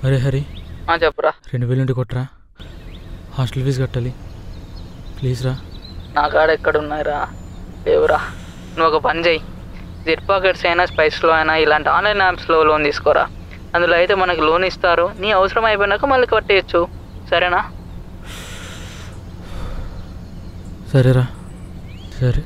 అరే హరి, చెప్పురా. 2000 ఇంటి కొట్టరా, హాస్టల్ ఫీజు కట్టాలి ప్లీజ్ రా. నా కాడ ఎక్కడున్నాయిరా, లేవురా. నువ్వు ఒక పని చేయి, జెట్ పాకెట్స్ అయినా స్పైస్లో అయినా ఇలాంటి ఆన్లైన్ యాప్స్లో లోన్ తీసుకోరా. అందులో అయితే మనకు లోన్ ఇస్తారు, నీ అవసరం అయిపోయినాక మళ్ళీ కట్టేయచ్చు. సరేనా? సరేరా, సరే.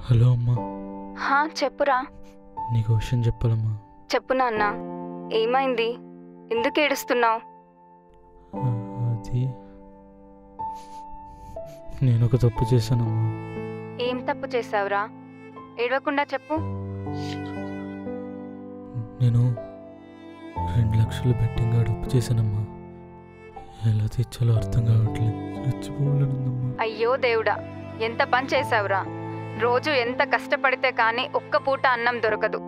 హలో అమ్మా. చెప్పురా. నీకు విషయం చెప్పాలమ్మా. చెప్పు నాన్న, ఏమైంది? ఎందుకు ఏడుస్తున్నావు? అది నేను ఒక తప్పు చేశానమ్మా. ఏం తప్పు చేసావురా? ఏడవకుండా చెప్పు. నేను 2 లక్షలు బెట్టింగ్ ఆడ అప్పు చేశానమ్మా. ఎలా తెచ్చాలో అర్థం కావట్లేదు, చచ్చిపోవాలనుందమ్మా. అయ్యో దేవుడా, ఎంత పని చేసావురా. రోజు ఎంత కష్టపడితే కానీ ఒక్క పూట అన్నం దొరకదు.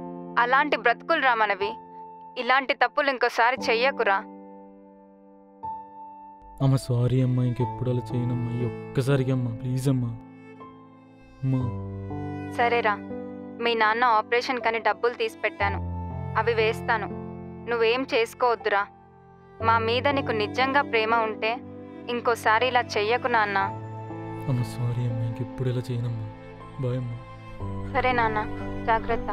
అలాంటి బ్రతుకులురా మనవి. ఇలాంటి తప్పులు ఇంకోసారి చెయ్యకురా. అమ్మ సారీ అమ్మా, ఇంకెప్పుడు అలా చేయనమ్మా. ఈ ఒక్కసారికి అమ్మా, ప్లీజ్ అమ్మా. అమ్మా సరేరా, మీ నాన్న ఆపరేషన్ కని డబ్బులు తీసి పెట్టాను, అవి వేస్తాను. నువ్వేం చేసుకోవద్దురా. మా మీద నీకు నిజంగా ప్రేమ ఉంటే ఇంకోసారి ఇలా చెయ్యకు నాన్న. అమ్మ సారీ అమ్మా, ఇంకెప్పుడు ఇలా చేయనమ్మా. బాయ్ అమ్మా. సరే నాన్న, జాగ్రత్త.